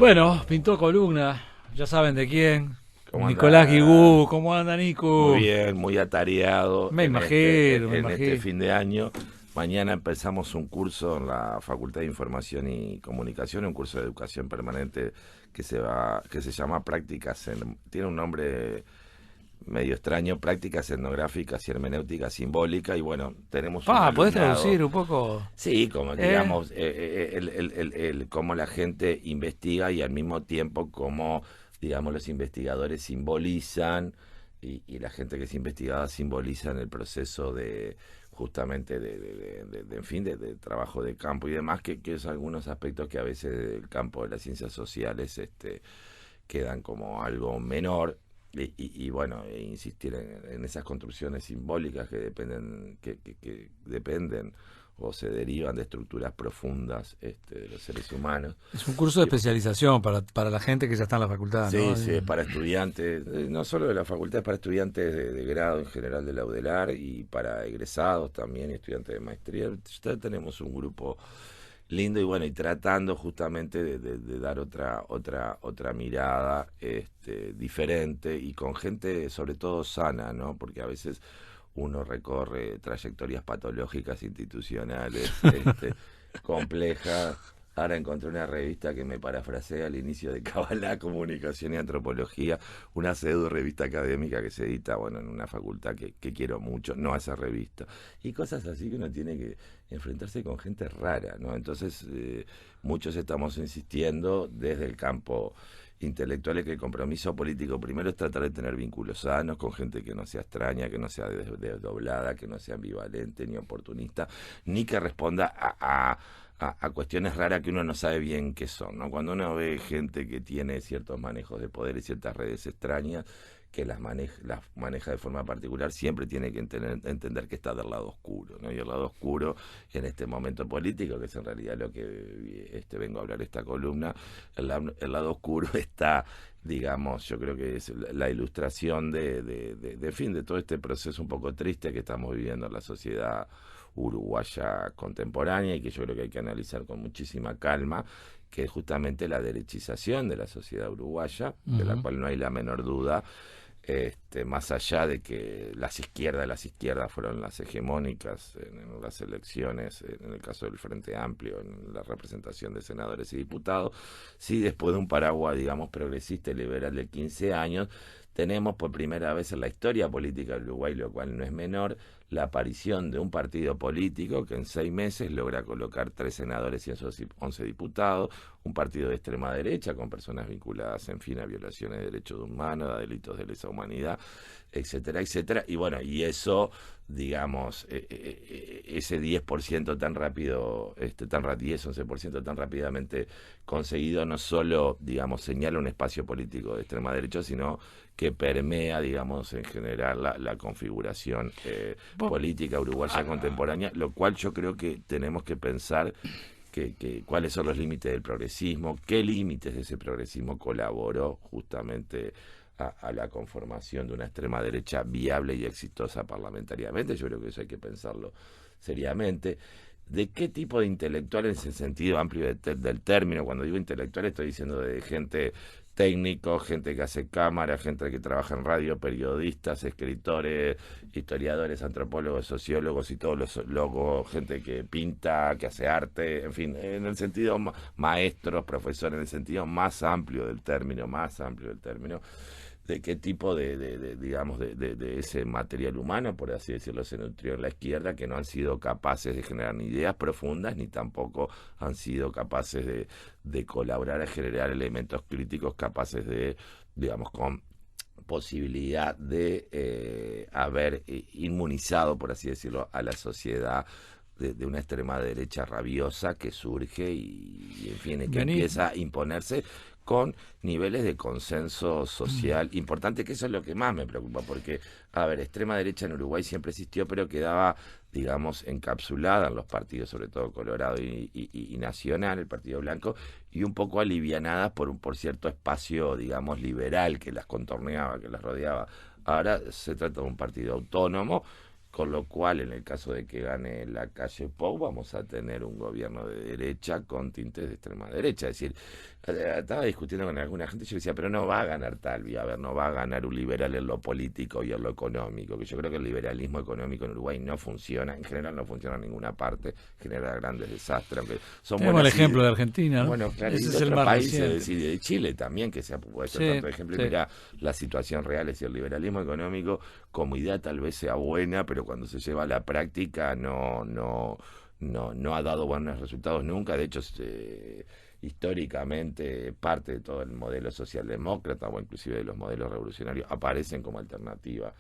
Bueno, pintó columna, ya saben de quién. ¿Cómo Nicolás anda? Guigú, ¿cómo anda Muy Nico? bien, muy atareado Me imagino, me en este imagino. fin de año. Mañana empezamos un curso en la Facultad de Información y Comunicación, un curso de educación permanente que se llama tiene un nombre medio extraño, Prácticas Etnográficas y Hermenéutica Simbólica, y bueno, tenemos un ¿Podés alumnado. traducir un poco? Sí, como ¿Eh? digamos, cómo la gente investiga y al mismo tiempo cómo, digamos, los investigadores simbolizan y la gente que es investigada simboliza en el proceso de justamente en fin, de trabajo de campo y demás, que es algunos aspectos que a veces del campo de las ciencias sociales quedan como algo menor. Y bueno, insistir en esas construcciones simbólicas que dependen o se derivan de estructuras profundas de los seres humanos. Es un curso de Y, especialización para la gente que ya está en la facultad, sí, ¿no? sí, es para estudiantes, no solo de la facultad, es para estudiantes de grado en general de la UDELAR y para egresados también y estudiantes de maestría. Ya tenemos un grupo lindo y bueno, y tratando justamente de dar otra mirada diferente y con gente sobre todo sana, ¿no? Porque a veces uno recorre trayectorias patológicas institucionales complejas. Ahora encontré una revista que me parafrasea al inicio de Cabalá, Comunicación y Antropología, una pseudo revista académica que se edita, bueno, en una facultad que quiero mucho, no a esa revista. Y cosas así que uno tiene que enfrentarse con gente rara, ¿no? Entonces, muchos estamos insistiendo desde el campo intelectual es que el compromiso político primero es tratar de tener vínculos sanos con gente que no sea extraña, que no sea desdoblada, que no sea ambivalente ni oportunista, ni que responda a cuestiones raras que uno no sabe bien qué son, ¿no? Cuando uno ve gente que tiene ciertos manejos de poder y ciertas redes extrañas, que las maneja de forma particular, siempre tiene que entender que está del lado oscuro, ¿no? Y el lado oscuro en este momento político, que es en realidad lo que vengo a hablar esta columna, el lado oscuro está, digamos, yo creo que es la ilustración fin, de todo este proceso un poco triste que estamos viviendo en la sociedad uruguaya contemporánea y que yo creo que hay que analizar con muchísima calma, que es justamente la derechización de la sociedad uruguaya, de la Ujú. cual no hay la menor duda, más allá de que las izquierdas fueron las hegemónicas en las elecciones, en el caso del Frente Amplio, en la representación de senadores y diputados, sí después de un paraguas, digamos, progresista y liberal de 15 años, tenemos por primera vez en la historia política del Uruguay, lo cual no es menor, la aparición de un partido político que en 6 meses logra colocar 3 senadores y 11 diputados, un partido de extrema derecha con personas vinculadas, en fin, a violaciones de derechos humanos, a delitos de lesa humanidad, etcétera, etcétera. Y bueno, y eso, digamos, ese 10% tan rápido, 10-11% tan rápidamente conseguido, no solo, digamos, señala un espacio político de extrema derecha, sino que permea, digamos, en general la configuración Vos- política uruguaya contemporánea, lo cual yo creo que tenemos que pensar cuáles son los límites del progresismo, qué límites de ese progresismo colaboró justamente a la conformación de una extrema derecha viable y exitosa parlamentariamente. Yo creo que eso hay que pensarlo seriamente. ¿De qué tipo de intelectual en ese sentido amplio del término? Cuando digo intelectual estoy diciendo de gente técnico, gente que hace cámara, gente que trabaja en radio, periodistas, escritores, historiadores, antropólogos, sociólogos y todos los locos, gente que pinta, que hace arte, en fin, en el sentido maestros, profesores, en el sentido más amplio del término, de qué tipo digamos, de ese material humano, por así decirlo, se nutrió en la izquierda, que no han sido capaces de generar ni ideas profundas, ni tampoco han sido capaces de colaborar a generar elementos críticos capaces de, digamos, con posibilidad de haber inmunizado, por así decirlo, a la sociedad de una extrema derecha rabiosa que surge y, en fin, que Vení. empieza a imponerse con niveles de consenso social importante, que eso es lo que más me preocupa, porque, a ver, extrema derecha en Uruguay siempre existió, pero quedaba, digamos, encapsulada en los partidos, sobre todo Colorado y Nacional, el Partido Blanco, y un poco alivianadas por cierto espacio, digamos, liberal que las contorneaba, que las rodeaba. Ahora se trata de un partido autónomo, con lo cual, en el caso de que gane la calle Pou, vamos a tener un gobierno de derecha con tintes de extrema derecha. Es decir, estaba discutiendo con alguna gente y yo decía, pero no va a ganar Talvi, a ver, no va a ganar un liberal en lo político y en lo económico, que yo creo que el liberalismo económico en Uruguay no funciona, en general no funciona en ninguna parte, genera grandes desastres, aunque son tenemos el buenas ejemplo de Argentina, ¿no? bueno, claro, Ese y es de el otros más países, es reciente. decir, de Chile también, que se ha puesto Sí, tanto ejemplo, y sí. mira, la situación real es que el liberalismo económico como idea tal vez sea buena, pero cuando se lleva a la práctica no ha dado buenos resultados nunca. De hecho, históricamente parte de todo el modelo socialdemócrata o inclusive de los modelos revolucionarios aparecen como alternativa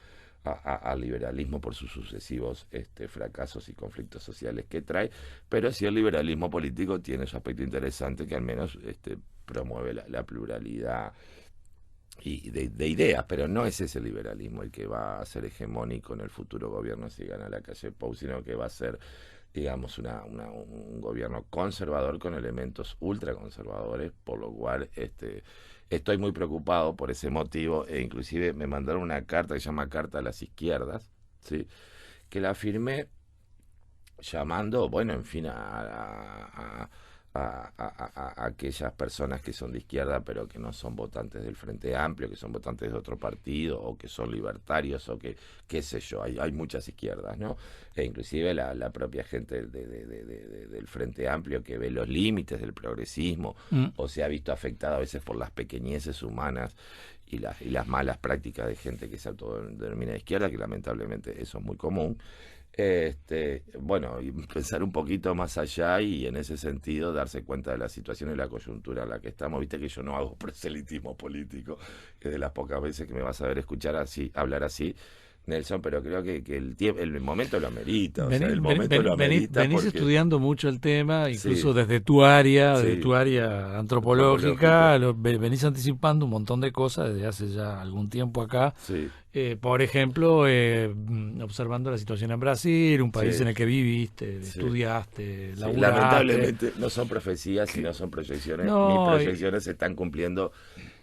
al liberalismo por sus sucesivos fracasos y conflictos sociales que trae, pero sí el liberalismo político tiene su aspecto interesante que al menos promueve la pluralidad y de ideas, pero no es ese liberalismo el que va a ser hegemónico en el futuro gobierno si gana la calle Pou, sino que va a ser, digamos, un gobierno conservador con elementos ultraconservadores, por lo cual estoy muy preocupado por ese motivo, e inclusive me mandaron una carta que se llama Carta a las Izquierdas, ¿sí? Que la firmé llamando, bueno, en fin, a aquellas personas que son de izquierda pero que no son votantes del Frente Amplio, que son votantes de otro partido o que son libertarios o que, qué sé yo, hay muchas izquierdas, ¿no? E inclusive la propia gente del Frente Amplio que ve los límites del progresismo o se ha visto afectada a veces por las pequeñeces humanas y las malas prácticas de gente que se autodenomina de izquierda, que lamentablemente eso es muy común. Bueno, y pensar un poquito más allá y en ese sentido darse cuenta de la situación y la coyuntura en la que estamos. Viste que yo no hago proselitismo político, es de las pocas veces que me vas a ver escuchar así, hablar así, Nelson, pero creo que el momento lo amerita, o sea, el momento lo amerita Venís porque estudiando mucho el tema, incluso sí, desde tu área, desde sí, tu área antropológico, antropológica, venís anticipando un montón de cosas desde hace ya algún tiempo acá. sí, Por ejemplo, observando la situación en Brasil, un país sí, en el que viviste, sí. estudiaste, Sí, laburaste. lamentablemente no son profecías, sino son proyecciones. Mis No, proyecciones se están cumpliendo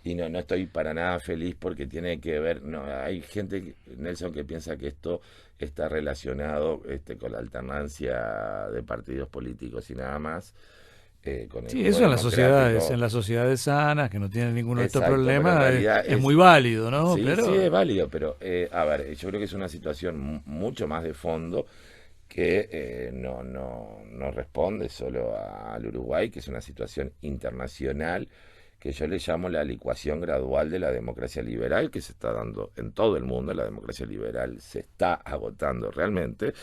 y no estoy para nada feliz porque tiene que ver, no, hay gente, Nelson, que piensa que esto está relacionado con la alternancia de partidos políticos y nada más, con el sí, juego eso democrático. en las sociedades sanas, que no tienen ninguno de estos Exacto, pero en problemas, realidad es muy válido, ¿no? sí, sí Pero es válido, pero a ver, yo creo que es una situación mucho más de fondo que no responde solo al Uruguay, que es una situación internacional que yo le llamo la licuación gradual de la democracia liberal que se está dando en todo el mundo. La democracia liberal se está agotando realmente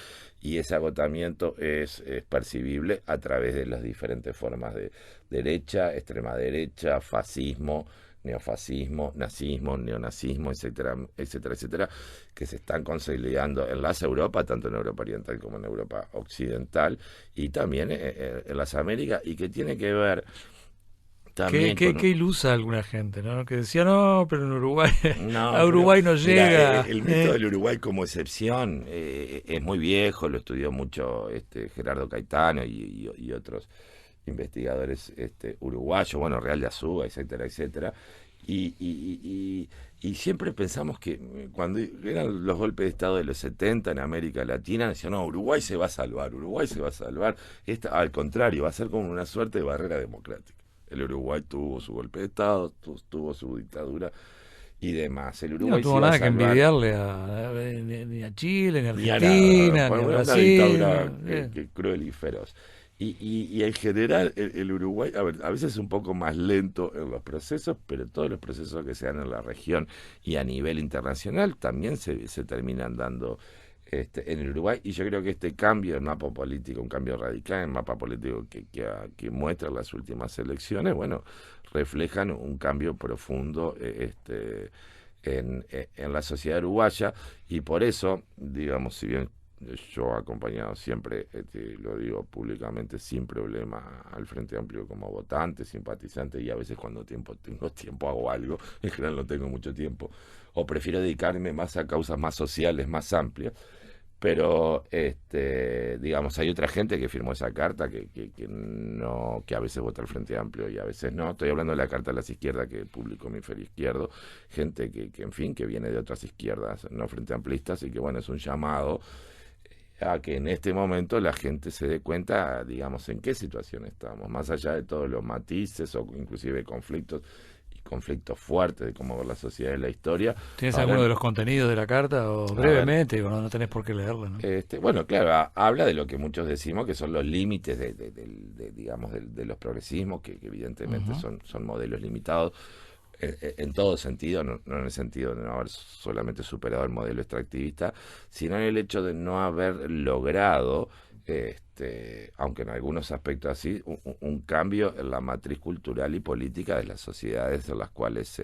y ese agotamiento es percibible a través de las diferentes formas de derecha, extrema derecha, fascismo, neofascismo, nazismo, neonazismo, etcétera, etcétera, etcétera, que se están consolidando en las Europas, tanto en Europa Oriental como en Europa Occidental, y también en las Américas, y que tiene que ver también qué con... ilusa alguna gente, ¿no? Que decía, no, pero en Uruguay, No, a pero Uruguay no mira, llega. el mito del Uruguay como excepción es muy viejo, lo estudió mucho Gerardo Caetano y otros investigadores uruguayos, bueno, Real de Azúa, etcétera, etcétera. Y siempre pensamos que cuando eran los golpes de Estado de los 70 en América Latina, decían, no, Uruguay se va a salvar, Uruguay se va a salvar. Al contrario, va a ser como una suerte de barrera democrática. El Uruguay tuvo su golpe de Estado, tuvo su dictadura y demás. El Y no Uruguay se tuvo iba a nada que salvar envidiarle ni a Chile, ni a ni a nada, Argentina, ni a una Brasil. dictadura que cruel y feroz. Y en general el Uruguay, a veces es un poco más lento en los procesos, pero todos los procesos que se dan en la región y a nivel internacional también se terminan dando en el Uruguay. Y yo creo que este cambio en mapa político, un cambio radical en mapa político que muestran las últimas elecciones, bueno, reflejan un cambio profundo en la sociedad uruguaya. Y por eso, digamos, si bien yo he acompañado siempre, lo digo públicamente, sin problema al Frente Amplio como votante, simpatizante, y a veces cuando tengo tiempo hago algo, en general no tengo mucho tiempo, o prefiero dedicarme más a causas más sociales, más amplias, pero digamos, hay otra gente que firmó esa carta que a veces vota al Frente Amplio y a veces no. Estoy hablando de la carta de las izquierdas que publicó mi Hemisferio Izquierdo, gente en fin, que viene de otras izquierdas no frente amplistas, y que bueno, es un llamado a que en este momento la gente se dé cuenta, digamos, en qué situación estamos, más allá de todos los matices o inclusive conflictos fuertes de cómo ver la sociedad y la historia. ¿Tienes Ahora, alguno de los contenidos de la carta? O a ver, brevemente, digo, no tenés por qué leerla, ¿no? bueno, claro, habla de lo que muchos decimos que son los límites digamos, de los progresismos, que evidentemente Ujú. son modelos limitados en todo sentido, no en el sentido de no haber solamente superado el modelo extractivista, sino en el hecho de no haber logrado, aunque en algunos aspectos así, un cambio en la matriz cultural y política de las sociedades en las cuales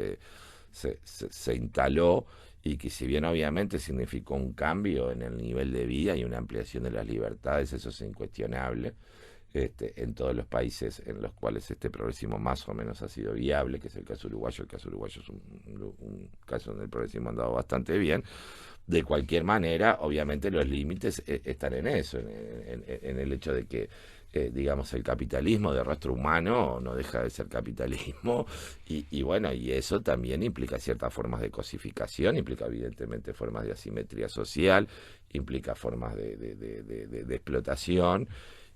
se instaló, y que si bien obviamente significó un cambio en el nivel de vida y una ampliación de las libertades, eso es incuestionable, en todos los países en los cuales este progresismo más o menos ha sido viable, que es el caso uruguayo. El caso uruguayo es un caso donde el progresismo ha andado bastante bien. De cualquier manera, obviamente los límites están en eso, en el hecho de que, digamos, el capitalismo de rostro humano no deja de ser capitalismo, y bueno, y eso también implica ciertas formas de cosificación, implica evidentemente formas de asimetría social, implica formas de explotación,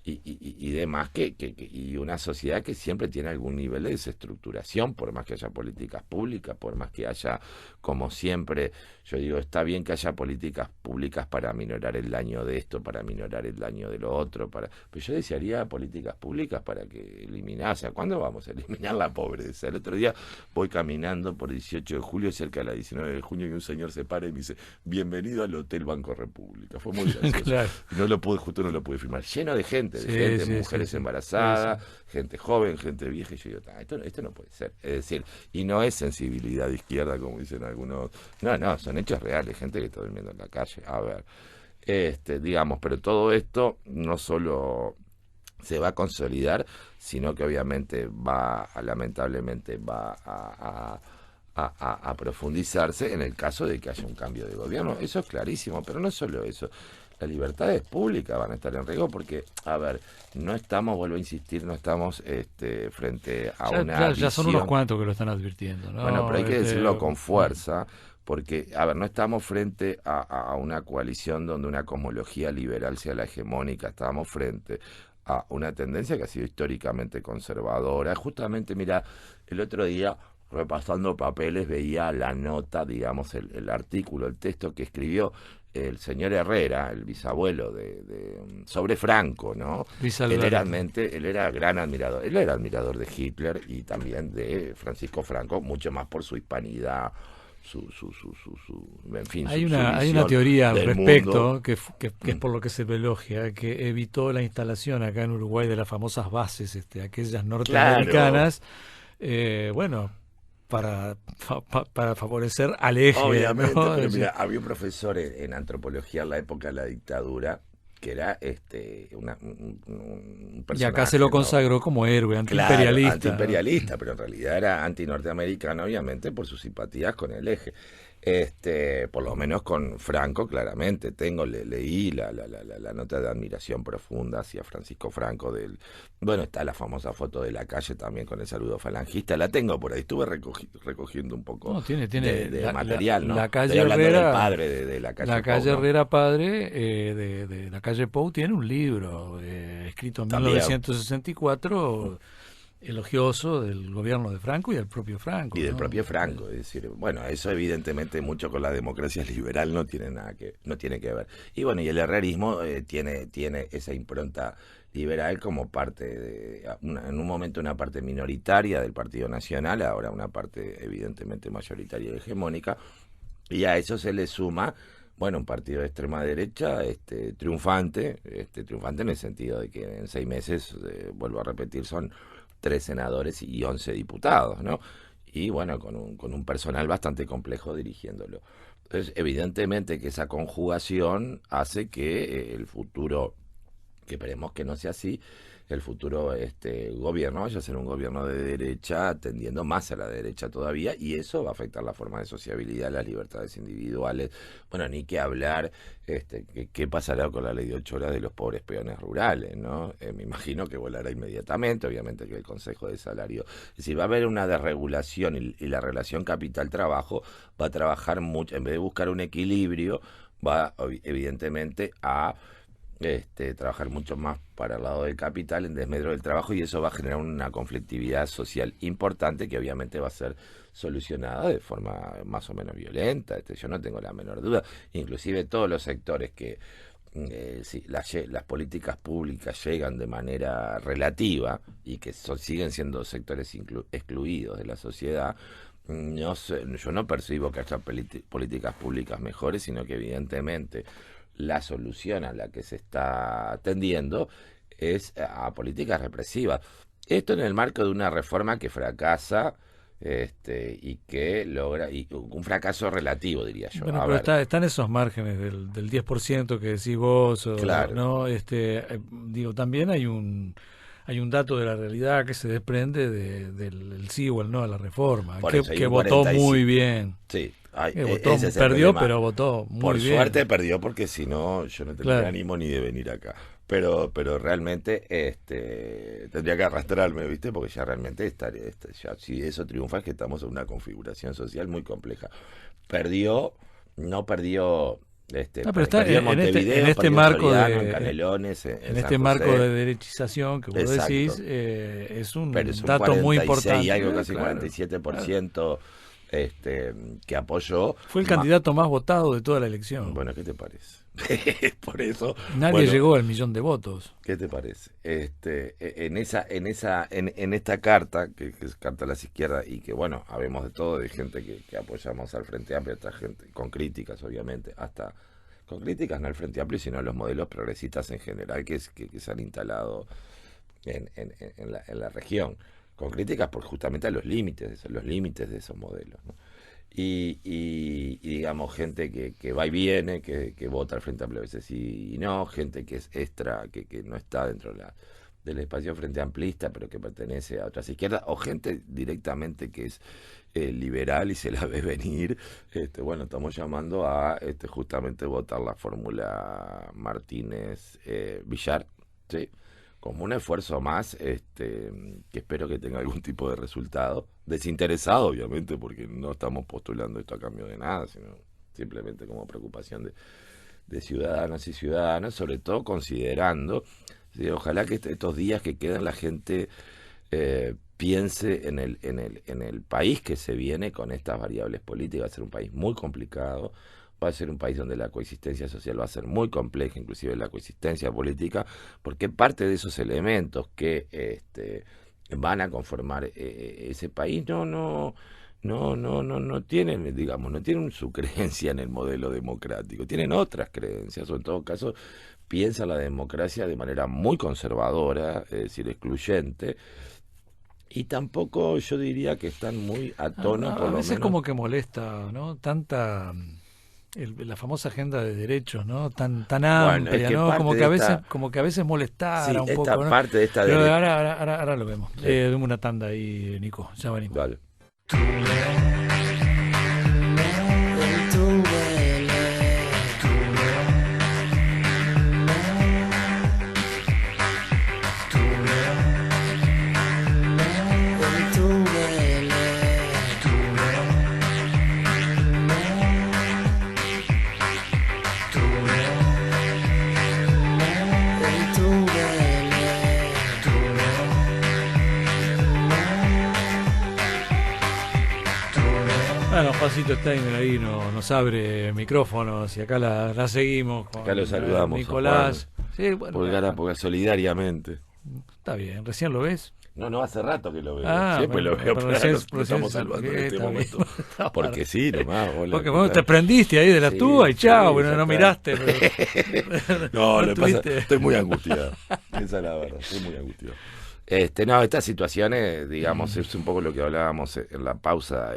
y demás, y una sociedad que siempre tiene algún nivel de desestructuración, por más que haya políticas públicas, por más que haya, como siempre, yo digo, está bien que haya políticas públicas para minorar el daño de esto, para minorar el daño de lo otro, pero yo desearía políticas públicas para que eliminase. ¿Cuándo vamos a eliminar la pobreza? El otro día voy caminando por 18 de julio, cerca de la 19 de junio, y un señor se para y me dice: bienvenido al Hotel Banco República. Fue muy gracioso. Claro. Justo no lo pude firmar. Lleno de gente, Sí, sí, mujeres sí. embarazadas, gente joven, gente vieja, y yo digo, esto no puede ser. Es decir, y no es sensibilidad de izquierda, como dicen algunos. No, son hechos reales, gente que está durmiendo en la calle. A ver, digamos, pero todo esto no solo se va a consolidar, sino que obviamente lamentablemente va a profundizarse en el caso de que haya un cambio de gobierno. Eso es clarísimo, pero no solo eso. Las libertades públicas van a estar en riesgo porque, a ver, no estamos, vuelvo a insistir, no estamos frente a una Ya son unos visión. cuantos que lo están advirtiendo, Bueno, pero ¿no? hay que decirlo con fuerza, porque, a ver, no estamos frente a una coalición donde una cosmología liberal sea la hegemónica, estamos frente a una tendencia que ha sido históricamente conservadora. Justamente, mira, el otro día, repasando papeles, veía la nota, digamos, el artículo, el texto que escribió el señor Herrera, el bisabuelo sobre Franco, ¿no? Luis Él Alberto. él era gran admirador, él era admirador de Hitler y también de Francisco Franco, mucho más por su hispanidad, en fin, Hay su hay una visión teoría al del respecto mundo. que es por lo que se elogia, que evitó la instalación acá en Uruguay de las famosas bases, aquellas Claro, norteamericanas, bueno, para favorecer al eje, obviamente, ¿no? pero mira, había un profesor en antropología en la época de la dictadura que era un Y acá se personaje, lo ¿no? consagró como héroe, Claro, antiimperialista, ¿no? antiimperialista, pero en realidad era antinorteamericano, obviamente, por sus simpatías con el eje. Por lo menos con Franco, claramente. Leí la nota de admiración profunda hacia Francisco Franco. Bueno, está la famosa foto de la calle también con el saludo falangista. La tengo por ahí. Estuve recogiendo un poco No, tiene de material, ¿no? la Estoy calle hablando del Herrera, padre de la calle la Pou, calle ¿no? Herrera padre de la calle Pou tiene un libro escrito en También. 1964 elogioso del gobierno de Franco y del propio Franco, Y del ¿no? propio Franco, es decir, bueno, eso evidentemente mucho con la democracia liberal no tiene que ver. Y bueno, y el herrerismo tiene esa impronta liberal como parte en un momento una parte minoritaria del Partido Nacional, ahora una parte evidentemente mayoritaria y hegemónica, y a eso se le suma, bueno, un partido de extrema derecha, triunfante en el sentido de que en 6 meses, vuelvo a repetir, son 3 senadores y 11 diputados, ¿no? Y bueno, con un personal bastante complejo dirigiéndolo. Entonces, evidentemente que esa conjugación hace que el futuro, que esperemos que no sea así, el futuro gobierno vaya a ser un gobierno de derecha, tendiendo más a la derecha todavía, y eso va a afectar la forma de sociabilidad, las libertades individuales. Bueno, ni que hablar, qué pasará con la ley de 8 horas de los pobres peones rurales, ¿no? Me imagino que volará inmediatamente, obviamente que el Consejo de Salario, es decir, va a haber una desregulación, y la relación capital-trabajo va a trabajar mucho, en vez de buscar un equilibrio, va evidentemente a trabajar mucho más para el lado del capital en desmedro del trabajo, y eso va a generar una conflictividad social importante que obviamente va a ser solucionada de forma más o menos violenta. Yo no tengo la menor duda. Inclusive todos los sectores que si las políticas públicas llegan de manera relativa y que siguen siendo sectores excluidos de la sociedad, yo no percibo que haya políticas públicas mejores, sino que evidentemente la solución a la que se está atendiendo es a políticas represivas. Esto en el marco de una reforma que fracasa, y que logra, y un fracaso relativo, diría yo. Bueno, pero están esos márgenes del 10% que decís vos, claro. ¿no? Digo, también hay un dato de la realidad que se desprende del sí o el no a la reforma, que votó muy bien. Sí, perdió, pero votó muy por bien. Por suerte perdió, porque si no, yo no tendría ánimo ni de venir acá. Pero realmente tendría que arrastrarme, ¿viste? Porque ya realmente ya, si eso triunfa, es que estamos en una configuración social muy compleja. No perdió. Pero está perdió en Montevideo, en este marco en Canelones, en este marco de derechización que vos decís, es un dato muy importante. Y algo casi 47%. Que apoyó. Fue el candidato más votado de toda la elección. Bueno, ¿qué te parece? Por eso nadie llegó al 1.000.000 de votos. ¿Qué te parece? En esta carta, que es carta a las izquierdas, y que bueno, habemos de todo, de gente que apoyamos al Frente Amplio, otra gente con críticas, obviamente, hasta con críticas no al Frente Amplio, sino a los modelos progresistas en general que se han instalado en la región, con críticas por justamente a los límites de esos modelos, ¿no? Y digamos, gente que va y viene, que vota al Frente Amplio a veces y no, gente que es extra, que no está dentro del espacio Frente Amplista, pero que pertenece a otras izquierdas, o gente directamente que es liberal y se la ve venir. Bueno, estamos llamando a justamente votar la fórmula Martínez-Villar, ¿sí? Como un esfuerzo más, que espero que tenga algún tipo de resultado, desinteresado obviamente, porque no estamos postulando esto a cambio de nada, sino simplemente como preocupación de ciudadanas y ciudadanos, sobre todo considerando, ojalá que estos días que quedan la gente piense en el país que se viene con estas variables políticas. Va a ser un país muy complicado, va a ser un país donde la coexistencia social va a ser muy compleja, inclusive la coexistencia política, porque parte de esos elementos que van a conformar ese país no tienen, digamos, no tienen su creencia en el modelo democrático, tienen otras creencias, o en todo caso piensan la democracia de manera muy conservadora, es decir, excluyente. Y tampoco yo diría que están muy a tono, por lo menos. A veces como que molesta, ¿no? Tanta la famosa agenda de derechos, ¿no? Tan amplia, ¿no? Como que a veces molestara un poco, ¿no? Parte de esta pero ahora lo vemos. Sí. Demos una tanda ahí, Nico. Ya venimos. Vale. Bueno, Juancito Steiner ahí nos abre micrófonos y acá la seguimos. Acá lo saludamos. Nicolás. Sí, bueno, porque solidariamente. Está bien, ¿recién lo ves? No, hace rato que lo veo. Siempre lo veo, pero estamos salvando en este momento. Porque sí, nomás. Hola, porque vos te prendiste ahí de la tuba y chao, bueno, no miraste. Pero... no, le pasa, estoy muy angustiado. Esa es la verdad, estoy muy angustiado. Estas situaciones, digamos, es un poco lo que hablábamos en la pausa.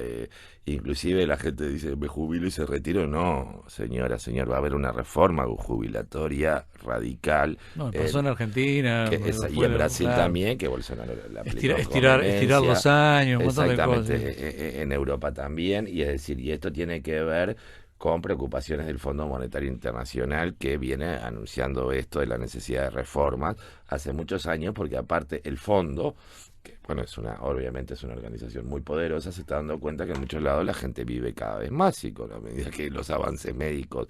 Inclusive la gente dice, me jubilo y se retiro. No, señor, va a haber una reforma jubilatoria radical. No, pasó en Argentina. Y en Brasil también, que Bolsonaro la aplicó. Estirar los años, un montón de cosas. En Europa también, y es decir, y esto tiene que ver con preocupaciones del Fondo Monetario Internacional, que viene anunciando esto de la necesidad de reformas hace muchos años, porque aparte el fondo, que bueno, obviamente es una organización muy poderosa, se está dando cuenta que en muchos lados la gente vive cada vez más, y con la medida que los avances médicos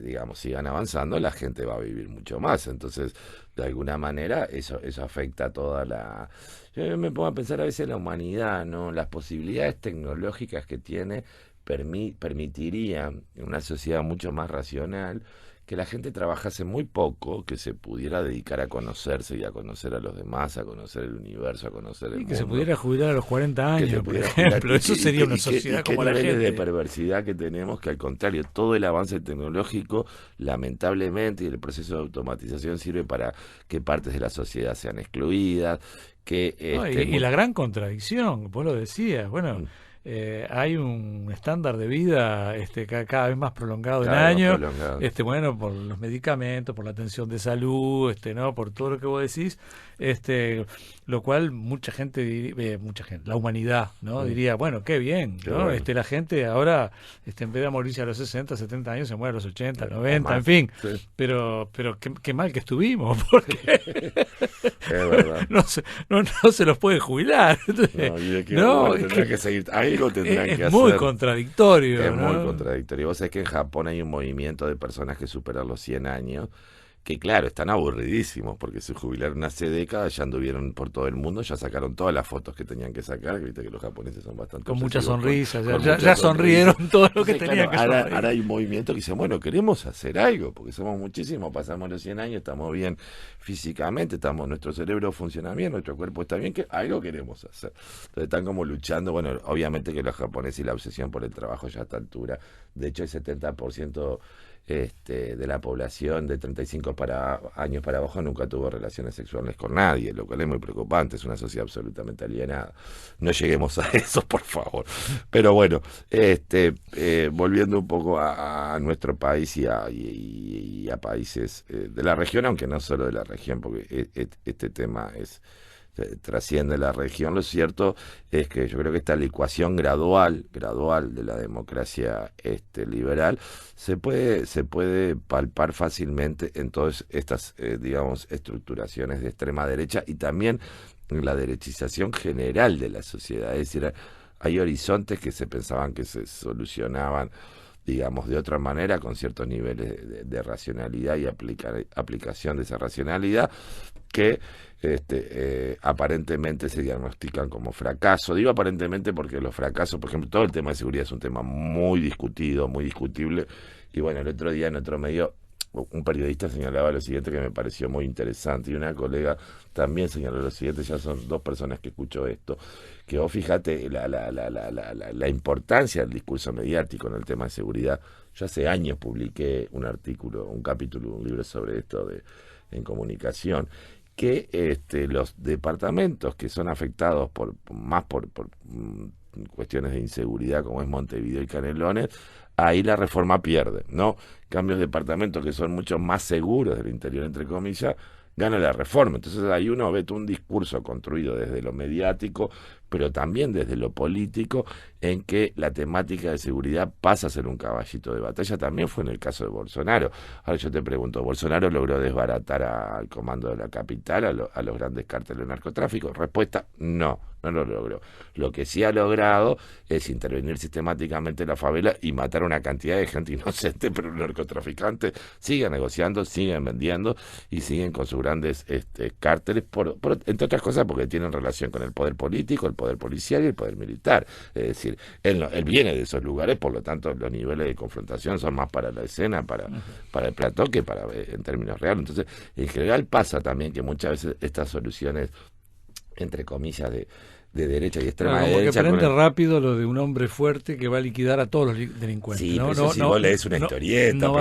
digamos, sigan avanzando, la gente va a vivir mucho más. Entonces, de alguna manera, eso afecta a toda la... Yo me pongo a pensar a veces en la humanidad, ¿no? Las posibilidades tecnológicas que tiene permitirían, en una sociedad mucho más racional, que la gente trabajase muy poco, que se pudiera dedicar a conocerse y a conocer a los demás, a conocer el universo, a conocer el mundo. Que se pudiera jubilar a los 40 años, por ejemplo. Eso sería una sociedad como la gente. Qué niveles de perversidad que tenemos, que al contrario, todo el avance tecnológico, lamentablemente, y el proceso de automatización sirve para que partes de la sociedad sean excluidas. Y la gran contradicción, vos lo decías, bueno... hay un estándar de vida cada vez más prolongado en años, bueno, por los medicamentos, por la atención de salud, no, por todo lo que vos decís, lo cual mucha gente, la humanidad, ¿no? Diría, bueno, qué bien, ¿no? Bueno. La gente ahora, en vez de morirse a los 60, 70 años, se muere a los 80, 90, en fin, sí. pero qué mal que estuvimos, porque es verdad. no se los puede jubilar. Tendrá que seguir. Algo tendrán que hacer. Es muy contradictorio. Es muy contradictorio. Vos sabés que en Japón hay un movimiento de personas que superan los 100 años, que claro, están aburridísimos, porque se jubilaron hace décadas, ya anduvieron por todo el mundo, ya sacaron todas las fotos que tenían que sacar, que viste que los japoneses son bastante... Con muchas sonrisas, ya sonrieron todo lo que tenían que sonreír. Ahora hay un movimiento que dice, bueno, queremos hacer algo, porque somos muchísimos, pasamos los 100 años, estamos bien físicamente, nuestro cerebro funciona bien, nuestro cuerpo está bien, que algo queremos hacer. Entonces están como luchando, bueno, obviamente que los japoneses y la obsesión por el trabajo ya a esta altura, de hecho el 70% de la población de 35 años para abajo nunca tuvo relaciones sexuales con nadie, lo cual es muy preocupante, es una sociedad absolutamente alienada. No lleguemos a eso, por favor. Pero bueno, volviendo un poco a nuestro país y a países de la región, aunque no solo de la región, porque este tema trasciende la región. Lo cierto es que yo creo que esta licuación gradual de la democracia liberal se puede palpar fácilmente en todas estas digamos estructuraciones de extrema derecha y también en la derechización general de la sociedad. Es decir, hay horizontes que se pensaban que se solucionaban, digamos, de otra manera, con ciertos niveles de racionalidad y aplicación de esa racionalidad, que aparentemente se diagnostican como fracaso. Digo aparentemente porque los fracasos, por ejemplo, todo el tema de seguridad es un tema muy discutido, muy discutible, y bueno, el otro día en otro medio un periodista señalaba lo siguiente que me pareció muy interesante, y una colega también señaló lo siguiente, ya son dos personas que escucho esto, que vos fíjate la importancia del discurso mediático en el tema de seguridad. Yo hace años publiqué un artículo, un capítulo, un libro sobre esto en comunicación, que los departamentos que son afectados por cuestiones de inseguridad como es Montevideo y Canelones, ahí la reforma pierde, ¿no? Cambios de departamentos que son mucho más seguros del interior, entre comillas, gana la reforma. Entonces ahí uno ve un discurso construido desde lo mediático, pero también desde lo político, en que la temática de seguridad pasa a ser un caballito de batalla. También fue en el caso de Bolsonaro. Ahora yo te pregunto, ¿Bolsonaro logró desbaratar al comando de la capital, a los grandes cárteles de narcotráfico? Respuesta, no lo logró. Lo que sí ha logrado es intervenir sistemáticamente en la favela y matar a una cantidad de gente inocente, pero los narcotraficantes siguen negociando, siguen vendiendo y siguen con sus grandes cárteles, entre otras cosas porque tienen relación con el poder político, el poder policial y el poder militar. Es decir, él viene de esos lugares, por lo tanto los niveles de confrontación son más para la escena, para el plató, que en términos reales. Entonces, en general pasa también que muchas veces estas soluciones, entre comillas, de derecha y extrema derecha... Porque aprende rápido lo de un hombre fuerte que va a liquidar a todos los delincuentes. Sí, ¿no? Pero si vos lees una historieta... No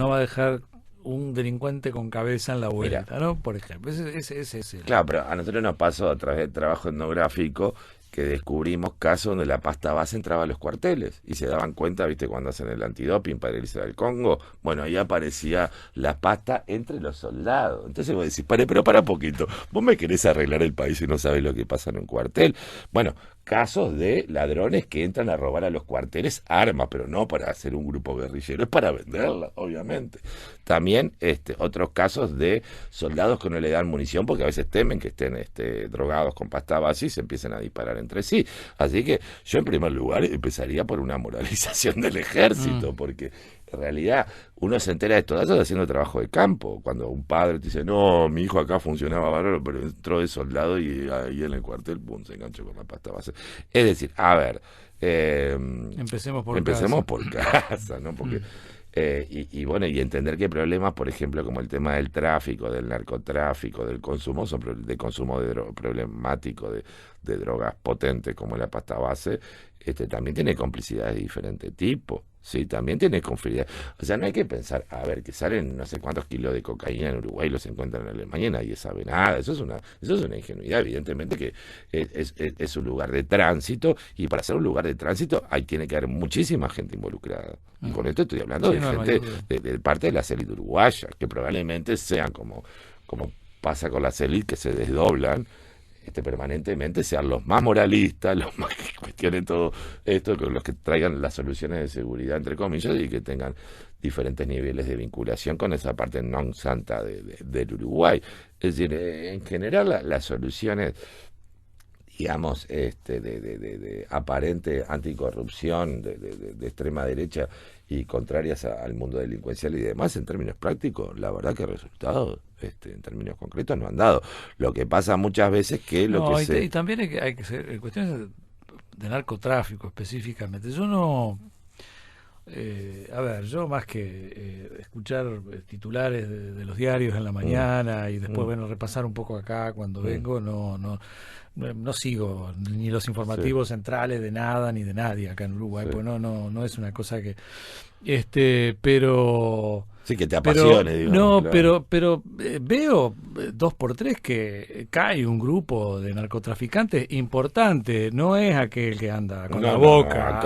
va a dejar un delincuente con cabeza en la vuelta, mira, ¿no? Por ejemplo, ese es el... Claro, pero a nosotros nos pasó a través del trabajo etnográfico que descubrimos casos donde la pasta base entraba a los cuarteles y se daban cuenta, viste, cuando hacen el antidoping para irse al Congo, bueno, ahí aparecía la pasta entre los soldados. Entonces vos decís, pero para poquito, vos me querés arreglar el país y no sabés lo que pasa en un cuartel. Bueno, casos de ladrones que entran a robar a los cuarteles armas, pero no para hacer un grupo guerrillero, es para venderla, obviamente. También otros casos de soldados que no le dan munición porque a veces temen que estén drogados con pasta base y se empiecen a disparar entre sí. Así que yo en primer lugar empezaría por una moralización del ejército, porque en realidad uno se entera de todo eso haciendo trabajo de campo. Cuando un padre te dice, no, mi hijo acá funcionaba bárbaro, pero entró de soldado y ahí en el cuartel, pum, se enganchó con la pasta base. Es decir, a ver, empecemos por casa, ¿no? Porque bueno, y entender que problemas, por ejemplo, como el tema del tráfico, del narcotráfico, del consumo, de consumo problemático de drogas potentes como la pasta base, también tiene complicidades de diferente tipo. Sí, también tiene complicidades. O sea, no hay que pensar, a ver, que salen no sé cuántos kilos de cocaína en Uruguay y los encuentran en Alemania y nadie sabe nada. Eso es una ingenuidad, evidentemente que es un lugar de tránsito, y para ser un lugar de tránsito ahí tiene que haber muchísima gente involucrada. Y con esto estoy hablando de gente de parte de las élites uruguayas, que probablemente sean como pasa con las élites que se desdoblan permanentemente, sean los más moralistas, los más que cuestionen todo esto, los que traigan las soluciones de seguridad, entre comillas, y que tengan diferentes niveles de vinculación con esa parte non santa del Uruguay. Es decir, en general las soluciones, digamos, de aparente anticorrupción de extrema derecha y contrarias al mundo delincuencial y demás, en términos prácticos, la verdad que resultados en términos concretos no han dado. Lo que pasa muchas veces que y también hay que ser, en cuestiones de narcotráfico específicamente, yo no... a ver, yo más que escuchar titulares de los diarios en la mañana y después bueno, repasar un poco acá cuando vengo, no sigo ni los informativos centrales de nada ni de nadie acá en Uruguay, pues no es una cosa que pero sí, que te apasione, digamos. No, claro. pero veo 2x3 que cae un grupo de narcotraficantes importante, no es aquel que anda con la boca.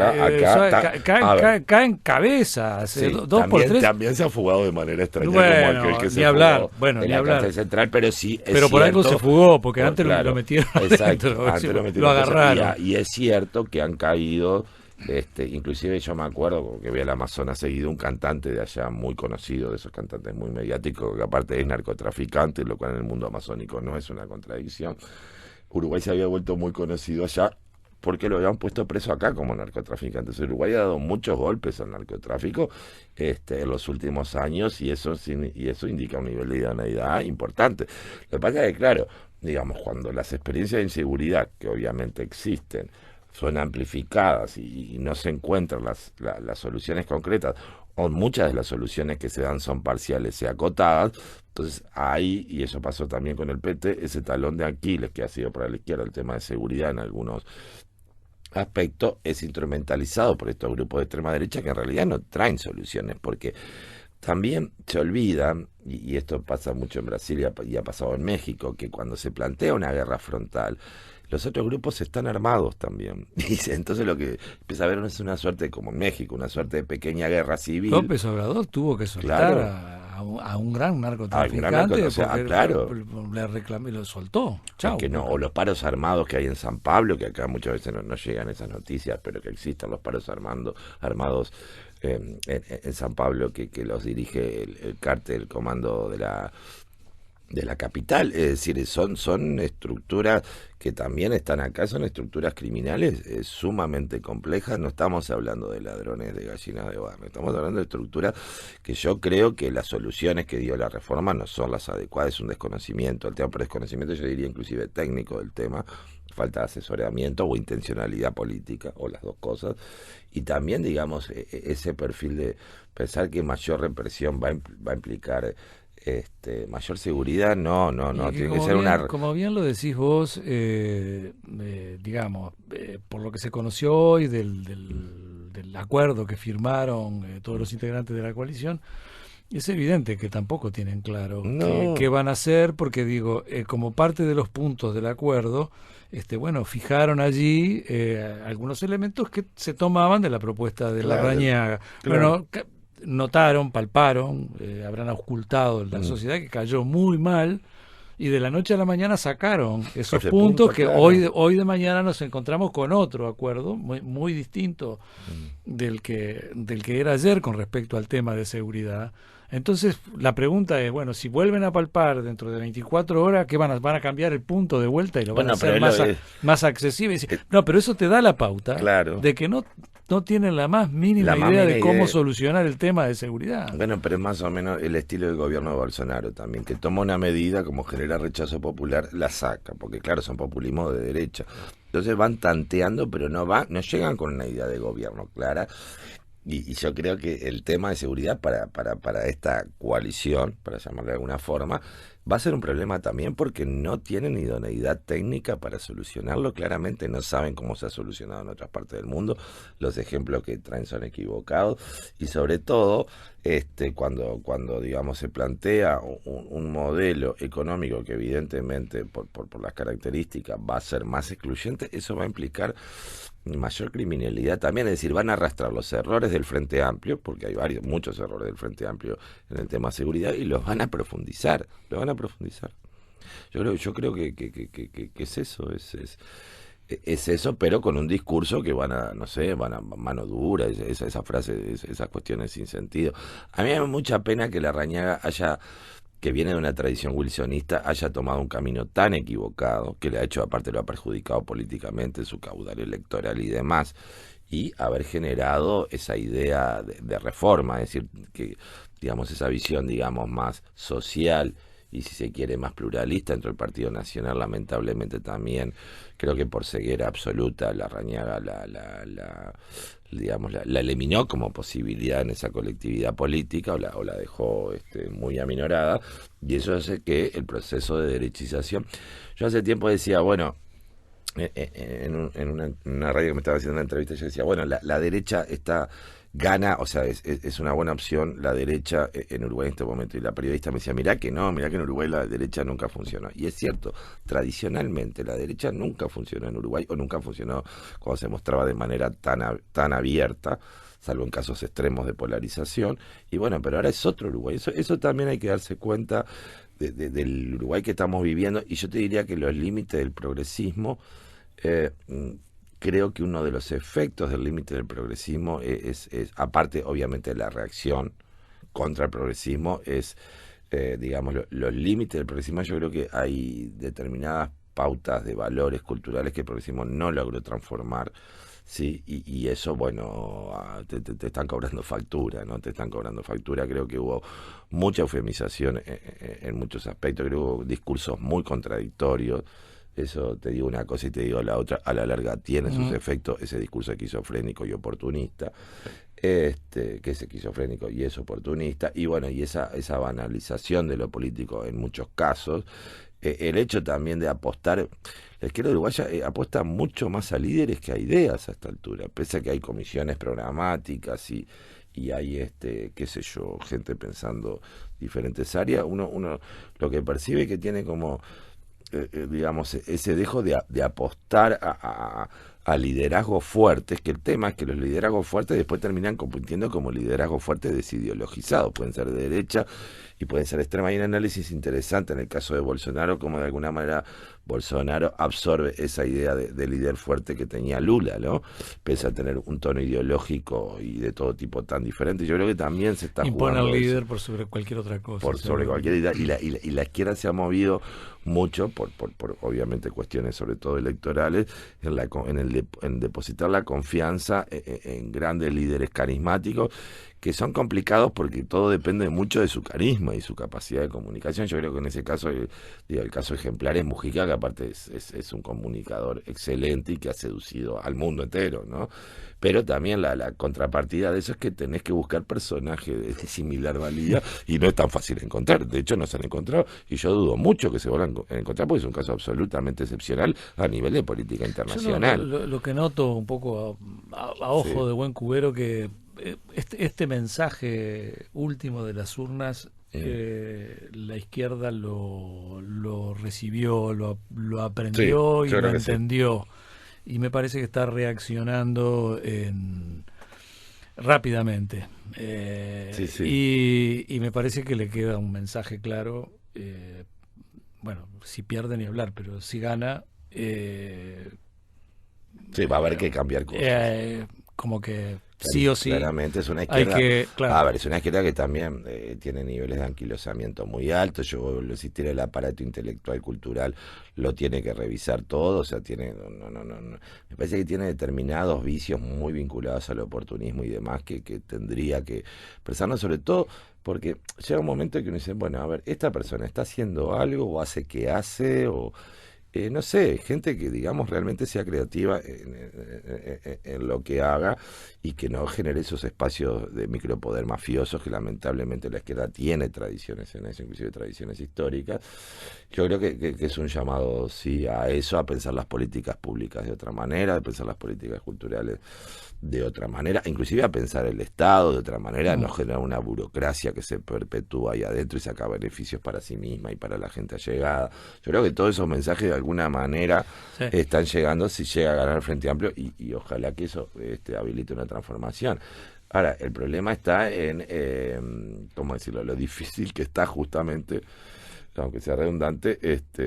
Caen cabezas, sí, 2x3. También se ha fugado de manera extraña, bueno, como aquel que se hablar, bueno, de ni la hablar. cárcel central, pero sí es pero por cierto, algo se fugó, porque antes claro, lo metieron adentro, lo agarraron. Y es cierto que han caído. Inclusive yo me acuerdo que vi al Amazonas seguido un cantante de allá muy conocido, de esos cantantes muy mediáticos, que aparte es narcotraficante, lo cual en el mundo amazónico no es una contradicción. Uruguay se había vuelto muy conocido allá porque lo habían puesto preso acá como narcotraficante. Uruguay ha dado muchos golpes al narcotráfico en los últimos años, y eso indica un nivel de idoneidad importante. Lo que pasa es que, claro, digamos, cuando las experiencias de inseguridad, que obviamente existen, son amplificadas y no se encuentran las soluciones concretas, o muchas de las soluciones que se dan son parciales y acotadas, entonces hay, y eso pasó también con el PT, ese talón de Aquiles que ha sido para la izquierda el tema de seguridad en algunos aspectos, es instrumentalizado por estos grupos de extrema derecha que en realidad no traen soluciones, porque también se olvida, y esto pasa mucho en Brasil y ha pasado en México, que cuando se plantea una guerra frontal, los otros grupos están armados también. Y entonces lo que empieza a ver es una suerte, como en México, una suerte de pequeña guerra civil. López Obrador tuvo que soltar a un gran narcotraficante, claro. Le reclamó y lo soltó. Chau. Es que no, o los paros armados que hay en San Pablo, que acá muchas veces no llegan esas noticias, pero que existen los paros armados en San Pablo, que los dirige el cártel, el comando de la capital. Es decir, son estructuras que también están acá, son estructuras criminales sumamente complejas. No estamos hablando de ladrones de gallinas de barrio, estamos hablando de estructuras que yo creo que las soluciones que dio la reforma no son las adecuadas. Es un desconocimiento, el tema por desconocimiento, yo diría inclusive técnico del tema, falta de asesoramiento o intencionalidad política, o las dos cosas, y también, digamos, ese perfil de pensar que mayor represión va a implicar mayor seguridad, no, tiene que ser como bien lo decís vos, digamos, por lo que se conoció hoy del acuerdo que firmaron todos los integrantes de la coalición, es evidente que tampoco tienen claro qué van a hacer, porque digo, como parte de los puntos del acuerdo, bueno, fijaron allí algunos elementos que se tomaban de la propuesta de Larrañaga. Bueno, notaron, palparon, habrán ocultado la sociedad que cayó muy mal y de la noche a la mañana sacaron esos Ese puntos punto, que claro. hoy de mañana nos encontramos con otro acuerdo muy distinto del que era ayer con respecto al tema de seguridad. Entonces, la pregunta es, bueno, si vuelven a palpar dentro de 24 horas, ¿qué van a cambiar el punto de vuelta y lo van a Bueno, pero hacer más accesible? No, pero eso te da la pauta claro, de que no tienen la más mínima la más idea mínima de cómo idea. solucionar el tema de seguridad. Bueno, pero es más o menos el estilo del gobierno de Bolsonaro también, que toma una medida como genera rechazo popular, la saca, porque claro, son populismos de derecha. Entonces van tanteando, pero no llegan con una idea de gobierno clara. Y yo creo que el tema de seguridad para esta coalición, para llamarle de alguna forma, va a ser un problema también porque no tienen idoneidad técnica para solucionarlo. Claramente no saben cómo se ha solucionado en otras partes del mundo. Los ejemplos que traen son equivocados. Y sobre todo, cuando digamos se plantea un modelo económico que evidentemente por las características va a ser más excluyente, eso va a implicar mayor criminalidad también, es decir, van a arrastrar los errores del Frente Amplio, porque hay muchos errores del Frente Amplio en el tema seguridad, y los van a profundizar, Yo creo que es eso, es eso, pero con un discurso que van a mano dura, esa frase, esas cuestiones sin sentido. A mí me da mucha pena que Larrañaga que viene de una tradición wilsonista, haya tomado un camino tan equivocado, que le ha hecho, aparte lo ha perjudicado políticamente, su caudal electoral y demás, y haber generado esa idea de reforma, es decir, que digamos esa visión digamos más social y si se quiere más pluralista dentro del Partido Nacional, lamentablemente también creo que por ceguera absoluta Larrañaga la eliminó como posibilidad en esa colectividad política o la dejó muy aminorada, y eso hace que el proceso de derechización, yo hace tiempo decía, bueno, en una radio que me estaba haciendo una entrevista, yo decía, bueno, la derecha gana, o sea, es una buena opción la derecha en Uruguay en este momento. Y la periodista me decía, mirá que en Uruguay la derecha nunca funcionó. Y es cierto, tradicionalmente la derecha nunca funcionó en Uruguay, o nunca funcionó cuando se mostraba de manera tan abierta, salvo en casos extremos de polarización. Y bueno, pero ahora es otro Uruguay. Eso también hay que darse cuenta del Uruguay que estamos viviendo. Y yo te diría que los límites del progresismo, creo que uno de los efectos del límite del progresismo es, aparte obviamente de la reacción contra el progresismo, es, digamos, los límites del progresismo. Yo creo que hay determinadas pautas de valores culturales que el progresismo no logró transformar, ¿sí? Y eso, bueno, te están cobrando factura, ¿no? Te están cobrando factura. Creo que hubo mucha eufemización en muchos aspectos, creo que hubo discursos muy contradictorios. Eso te digo una cosa y te digo la otra, a la larga tiene sus efectos, ese discurso esquizofrénico y oportunista, que es esquizofrénico y es oportunista, y bueno, y esa banalización de lo político en muchos casos, el hecho también de apostar, la izquierda uruguaya apuesta mucho más a líderes que a ideas a esta altura, pese a que hay comisiones programáticas y hay qué sé yo, gente pensando diferentes áreas, uno lo que percibe que tiene como digamos, ese dejo de apostar a liderazgos fuertes, que el tema es que los liderazgos fuertes después terminan compitiendo como liderazgos fuertes desideologizados, pueden ser de derecha y pueden ser extrema. Hay un análisis interesante en el caso de Bolsonaro, como de alguna manera Bolsonaro absorbe esa idea de líder fuerte que tenía Lula, ¿no? Pese a tener un tono ideológico y de todo tipo tan diferente. Yo creo que también se está impone jugando al líder eso, por sobre cualquier otra cosa. sobre cualquier idea, y la izquierda se ha movido mucho por obviamente cuestiones sobre todo electorales en depositar la confianza en grandes líderes carismáticos que son complicados porque todo depende mucho de su carisma y su capacidad de comunicación. Yo creo que en ese caso, el caso ejemplar es Mujica, que aparte es un comunicador excelente y que ha seducido al mundo entero, ¿no? Pero también la contrapartida de eso es que tenés que buscar personajes de similar valía y no es tan fácil encontrar. De hecho, no se han encontrado y yo dudo mucho que se vuelvan a encontrar porque es un caso absolutamente excepcional a nivel de política internacional. Yo lo que noto un poco a ojo Sí. de buen cubero que este mensaje último de las urnas, la izquierda lo recibió, lo aprendió Sí, y yo lo creo que sí. entendió. Y me parece que está reaccionando rápidamente. Sí. Y me parece que le queda un mensaje claro bueno, si pierde ni hablar, pero si gana, sí, va a haber que cambiar cosas. Como que sí o sí. Claramente es una izquierda. Claro. A ver, es una izquierda que también tiene niveles de anquilosamiento muy altos. Yo vuelvo a insistir, el aparato intelectual, cultural, lo tiene que revisar todo. O sea, tiene. No. Me parece que tiene determinados vicios muy vinculados al oportunismo y demás que tendría que expresarnos, sobre todo porque llega un momento que uno dice, bueno, a ver, esta persona está haciendo algo o hace que hace o. No sé, gente que digamos realmente sea creativa en lo que haga y que no genere esos espacios de micropoder mafiosos que lamentablemente la izquierda tiene tradiciones en eso, inclusive tradiciones históricas. Yo creo que es un llamado sí a eso, a pensar las políticas públicas de otra manera, a pensar las políticas culturales de otra manera, inclusive a pensar el Estado de otra manera, no generar una burocracia que se perpetúa ahí adentro y saca beneficios para sí misma y para la gente allegada. Yo creo que todos esos mensajes de alguna manera están llegando si llega a ganar el Frente Amplio y ojalá que eso habilite una transformación. Ahora, el problema está en, ¿cómo decirlo?, lo difícil que está justamente, aunque sea redundante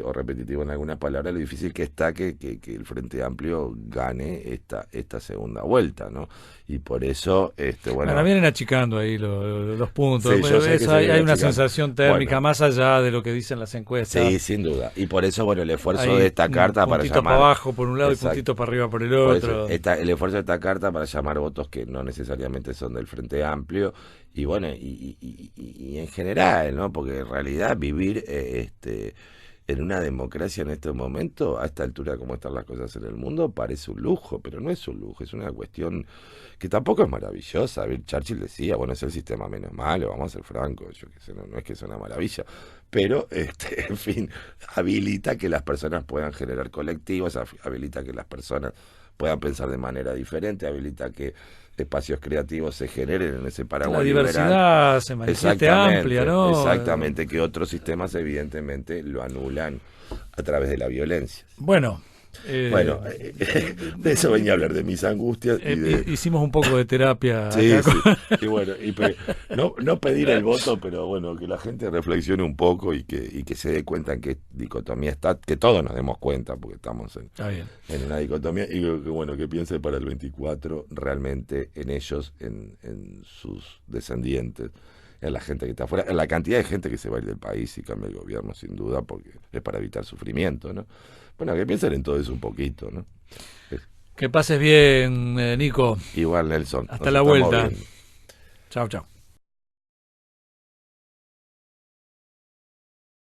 o repetitivo en algunas palabras, lo difícil que está que el Frente Amplio gane esta segunda vuelta, ¿no? Y por eso, bueno... vienen achicando ahí los puntos. Sí, hay una sensación térmica más allá de lo que dicen las encuestas. Sí, sin duda. Y por eso, bueno, el esfuerzo de esta carta para llamar... puntito para abajo por un lado y puntito para arriba por el otro. Por eso, el esfuerzo de esta carta para llamar votos que no necesariamente son del Frente Amplio. Y bueno, y en general, ¿no? Porque en realidad vivir en una democracia en este momento, a esta altura como están las cosas en el mundo, parece un lujo, pero no es un lujo, es una cuestión que tampoco es maravillosa. Churchill decía, bueno, es el sistema menos malo, vamos a ser francos, yo qué sé, no es que sea una maravilla, pero en fin, habilita que las personas puedan generar colectivos, habilita que las personas puedan pensar de manera diferente, habilita que espacios creativos se generen en ese paraguas liberal. La diversidad se manifieste amplia, ¿no? Exactamente, que otros sistemas evidentemente lo anulan a través de la violencia. Bueno, de eso venía a hablar, de mis angustias. Hicimos un poco de terapia. Sí. Y bueno, no pedir el voto, pero bueno, que la gente reflexione un poco y que se dé cuenta en qué dicotomía está, que todos nos demos cuenta, porque estamos en una dicotomía, y que bueno, que piense para el 24 realmente en ellos, en sus descendientes, en la gente que está afuera, en la cantidad de gente que se va a ir del país y cambia el gobierno, sin duda, porque es para evitar sufrimiento, ¿no? Bueno, que piensen en todo eso un poquito, ¿no? Que pases bien, Nico. Igual, Nelson. Hasta la vuelta. Chao.